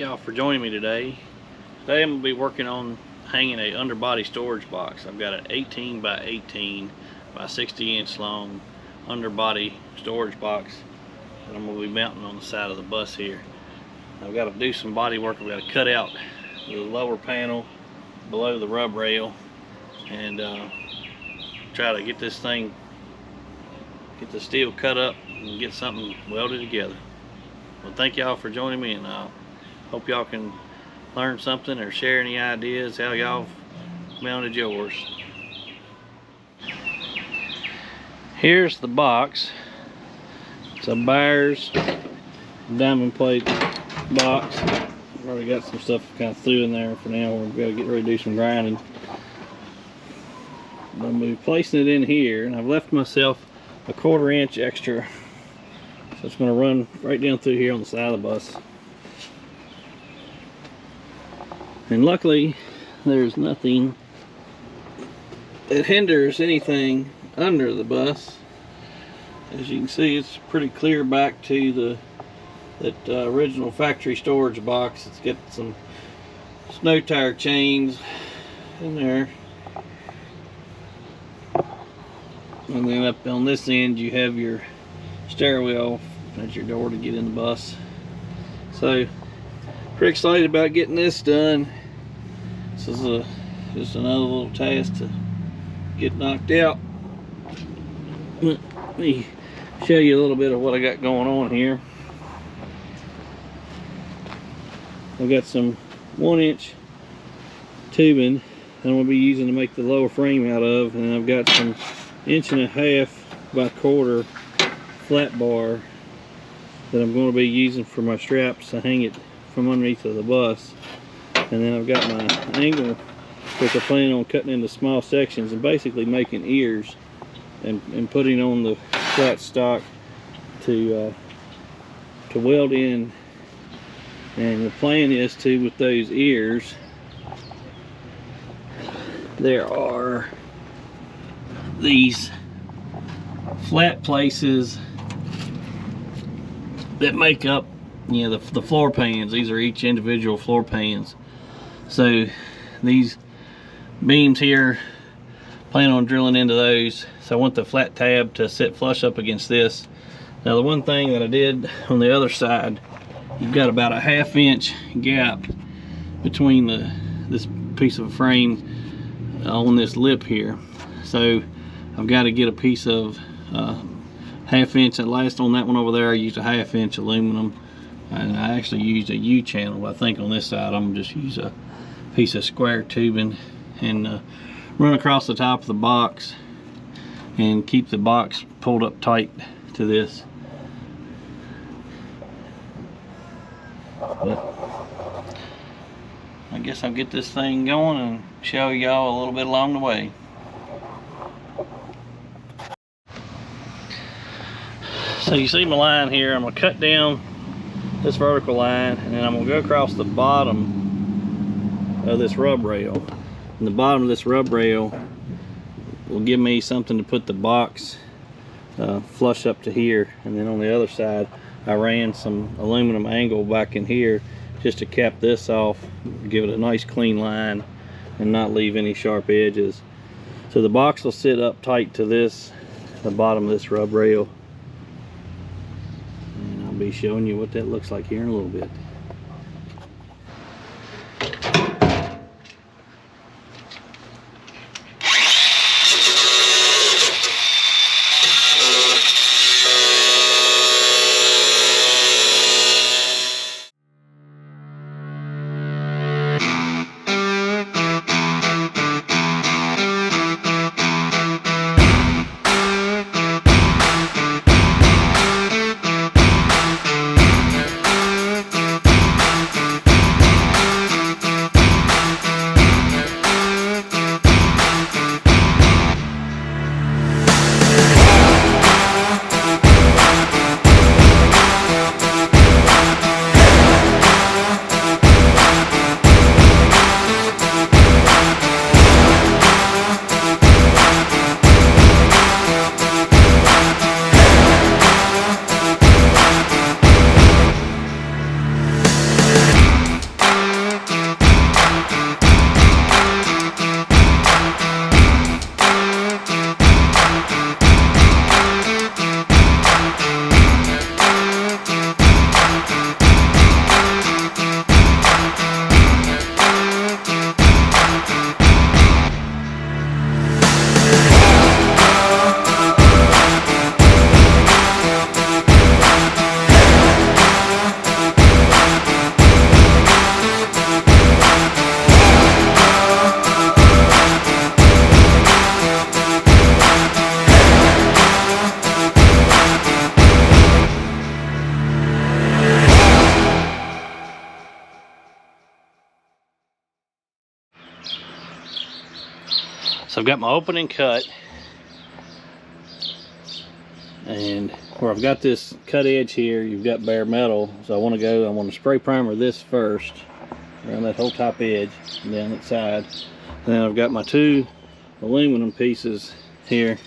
y'all for joining me today. Today I'm going to be working on hanging a underbody storage box. I've got an 18 by 18 by 60 inch long underbody storage box that I'm going to be mounting on the side of the bus here. I've got to do some body work. I've got to cut out the lower panel below the rub rail and try to get this thing, get the steel cut up and get something welded together. Well, thank y'all for joining me, and I hope y'all can learn something or share any ideas how y'all mounted yours. Here's the box. It's a Byers diamond plate box. I've already got some stuff kind of through in there for now. We've got to get ready to do some grinding. I'm going to be placing it in here, and I've left myself a 1/4 inch extra. So it's going to run right down through here on the side of the bus. And luckily, there's nothing that hinders anything under the bus. As you can see, it's pretty clear back to that original factory storage box. It's got some snow tire chains in there. And then up on this end, you have your stairwell at your door to get in the bus. So pretty excited about getting this done. This is just another little task to get knocked out. Let me show you a little bit of what I got going on here. I've got some 1-inch tubing that I'm going to be using to make the lower frame out of, and I've got some 1.5 by 1/4 flat bar that I'm going to be using for my straps to hang it from underneath of the bus. And then I've got my angle, which I plan on cutting into small sections and basically making ears and putting on the flat stock to weld in. And the plan is to, with those ears, there are these flat places that make up, you know, the floor pans. These are each individual floor pans. So these beams here, plan on drilling into those. So I want the flat tab to sit flush up against this. Now the one thing that I did on the other side, you've got about a 1/2 inch gap between this piece of frame on this lip here. So I've got to get a piece of 1/2 inch. At last on that one over there I used a 1/2 inch aluminum, and I actually used a U-channel. I think on this side I'm gonna just use a piece of square tubing and run across the top of the box and keep the box pulled up tight to this. But I guess I'll get this thing going and show y'all a little bit along the way. So you see my line here. I'm going to cut down this vertical line, and then I'm going to go across the bottom of this rub rail. And the bottom of this rub rail will give me something to put the box flush up to here. And then on the other side, I ran some aluminum angle back in here just to cap this off, give it a nice clean line and not leave any sharp edges. So the box will sit up tight to this, the bottom of this rub rail. Be showing you what that looks like here in a little bit. So I've got my opening cut, and where I've got this cut edge here, you've got bare metal. So I want to spray primer this first around that whole top edge and down that side. And then I've got my 2 aluminum pieces here.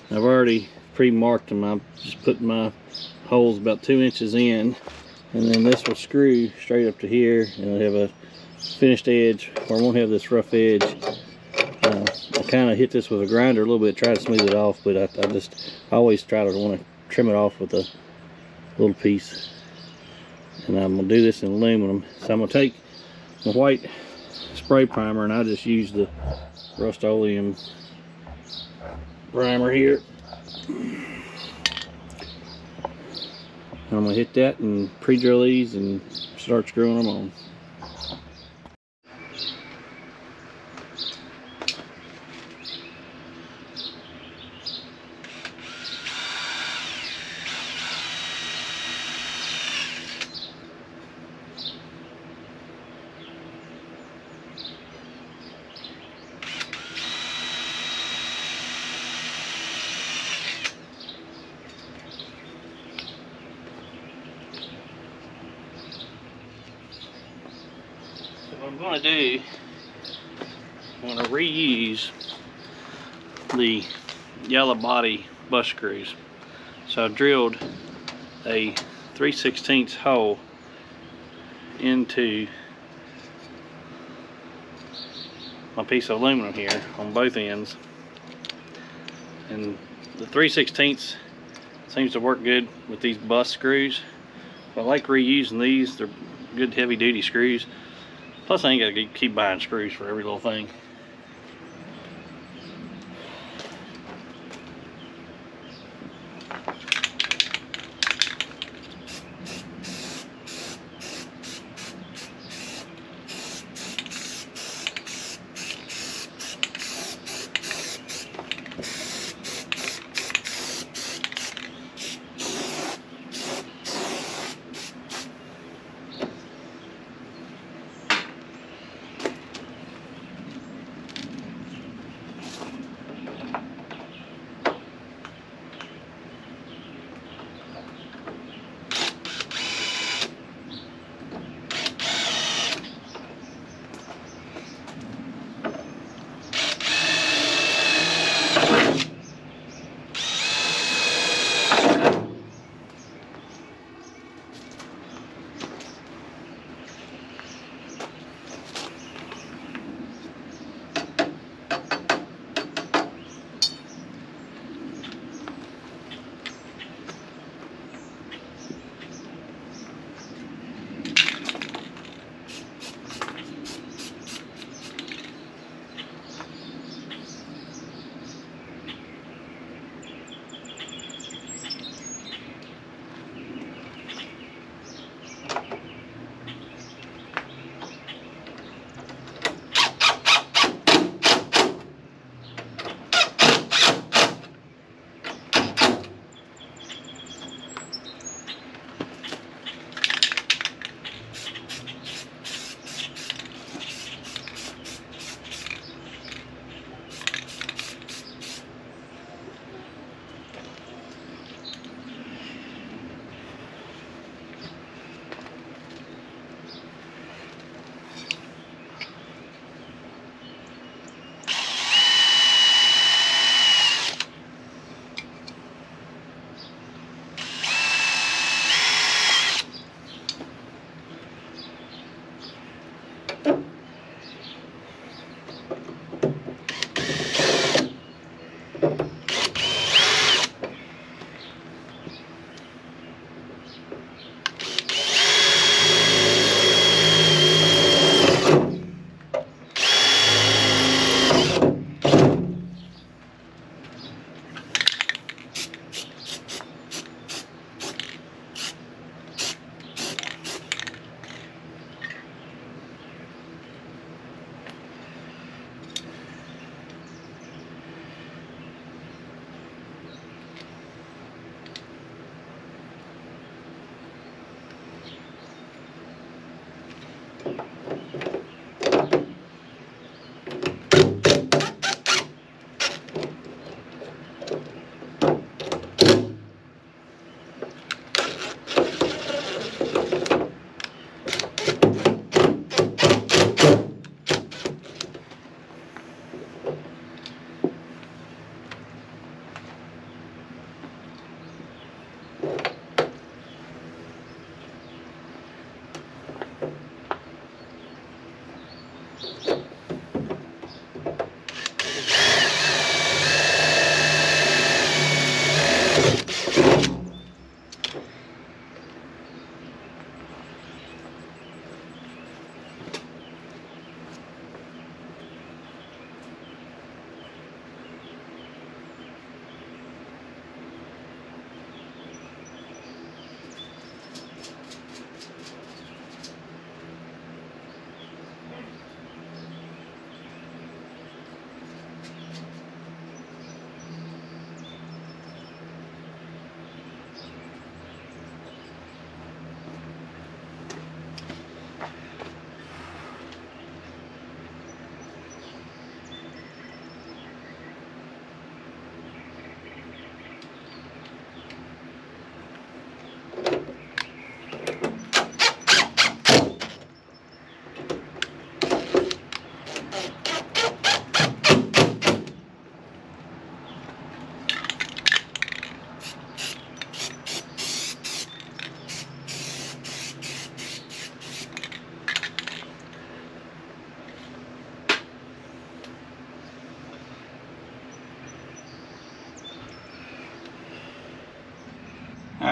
I've already pre-marked them. I'm just putting my holes about 2 inches in, and then this will screw straight up to here, and it'll have a finished edge, or I won't have this rough edge. I kind of hit this with a grinder a little bit, try to smooth it off, but I always try to want to trim it off with a little piece. And I'm going to do this in aluminum. So I'm going to take the white spray primer, and I just use the Rust-Oleum primer here. And I'm going to hit that and pre-drill these and start screwing them on. What I'm going to do, I'm going to reuse the yellow body bus screws. So I drilled a 3/16 hole into my piece of aluminum here on both ends, and the 3/16 seems to work good with these bus screws. I like reusing these. They're good heavy duty screws. Plus I ain't got to keep buying screws for every little thing.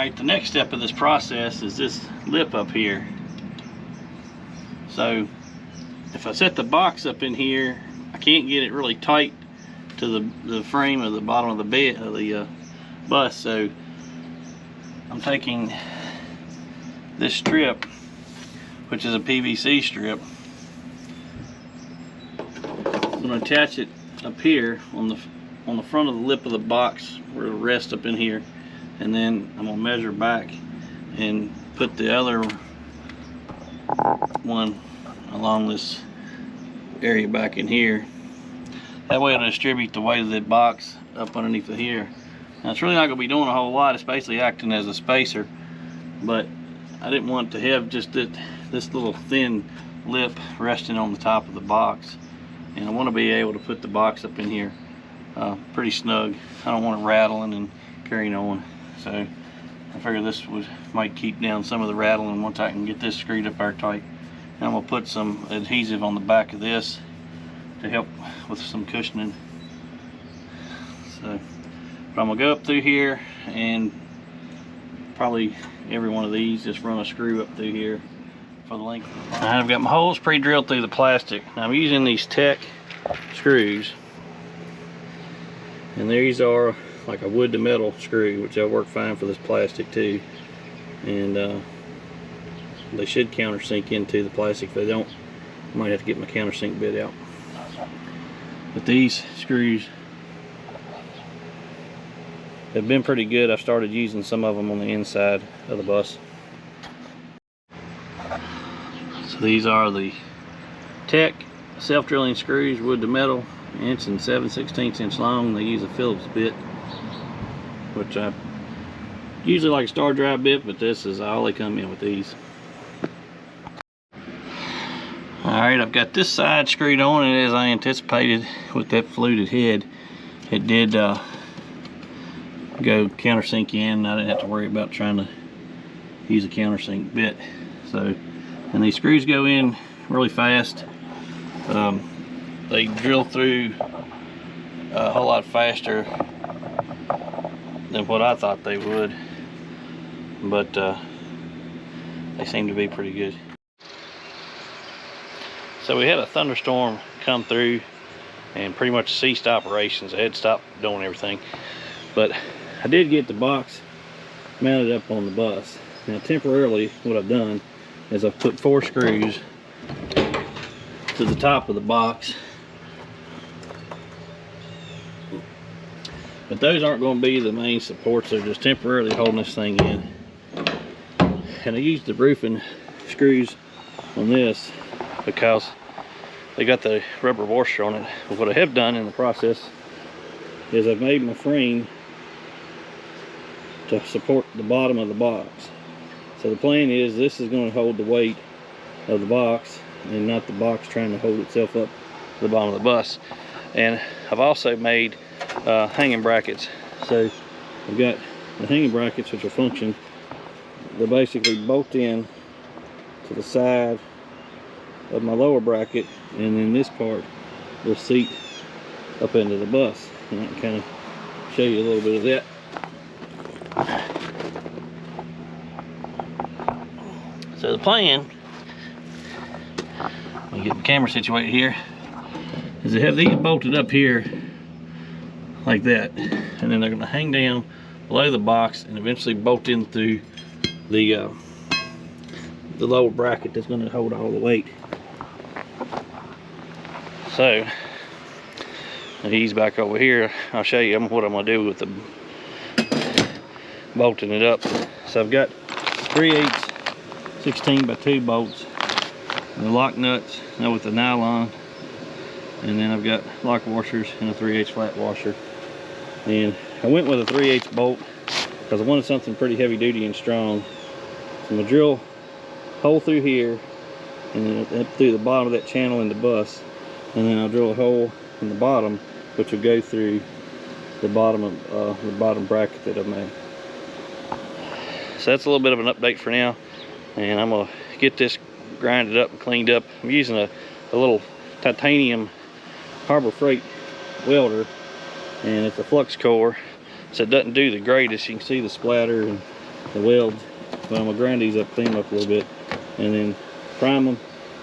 Alright, the next step of this process is this lip up here. So if I set the box up in here, I can't get it really tight to the frame of the bottom of the bed of the bus. So I'm taking this strip, which is a PVC strip. I'm going to attach it up here on the front of the lip of the box where it'll rest up in here, and then I'm going to measure back and put the other one along this area back in here. That way it'll distribute the weight of the box up underneath of here. Now it's really not going to be doing a whole lot. It's basically acting as a spacer, but I didn't want to have just this little thin lip resting on the top of the box, and I want to be able to put the box up in here pretty snug. I don't want it rattling and carrying on, so I figured this might keep down some of the rattling once I can get this screwed up airtight. And I'm going to put some adhesive on the back of this to help with some cushioning. So but I'm going to go up through here and probably every one of these just run a screw up through here for the length of the pipe. I've got my holes pre-drilled through the plastic. Now I'm using these Tech screws, and these are like a wood to metal screw, which will work fine for this plastic too, and they should countersink into the plastic. If they don't, I might have to get my countersink bit out. But these screws have been pretty good. I've started using some of them on the inside of the bus. So these are the Tech self-drilling screws, wood to metal, 1 7/16 inch long. They use a Phillips bit, which I usually like a star drive bit, but this is all they come in with these. Alright, I've got this side screwed on, and as I anticipated with that fluted head, it did go countersink in. I didn't have to worry about trying to use a countersink bit. So, and these screws go in really fast. They drill through a whole lot faster than what I thought they would, but they seem to be pretty good. So we had a thunderstorm come through and pretty much ceased operations. I had to stop doing everything, but I did get the box mounted up on the bus. Now temporarily what I've done is I've put 4 screws to the top of the box, but those aren't going to be the main supports. They're just temporarily holding this thing in. And I used the roofing screws on this because they got the rubber washer on it. But what I have done in the process is I've made my frame to support the bottom of the box. So the plan is this is going to hold the weight of the box and not the box trying to hold itself up to the bottom of the bus. And I've also made hanging brackets. So I've got the hanging brackets which will function. They basically bolt in to the side of my lower bracket, and then this part will seat up into the bus. And I can kind of show you a little bit of that. So the plan, let me get the camera situated here, is to have these bolted up here like that, and then they're going to hang down below the box and eventually bolt in through the lower bracket that's going to hold all the weight. So I'll ease back over here. I'll show you what I'm going to do with the bolting it up. So I've got 3/8 16x2 bolts, the lock nuts with the nylon, and then I've got lock washers and a 3/8 flat washer. And I went with a 3/8 bolt because I wanted something pretty heavy duty and strong. So I'm going to drill a hole through here and then up through the bottom of that channel in the bus, and then I'll drill a hole in the bottom which will go through the bottom of the bottom bracket that I've made. So that's a little bit of an update for now, and I'm going to get this grinded up and cleaned up. I'm using a little titanium Harbor Freight welder, and it's a flux core, so it doesn't do the greatest. You can see the splatter and the welds. Well, I'm gonna grind these up, clean them up a little bit, and then prime them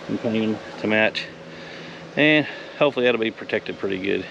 and paint them to match. And hopefully that'll be protected pretty good.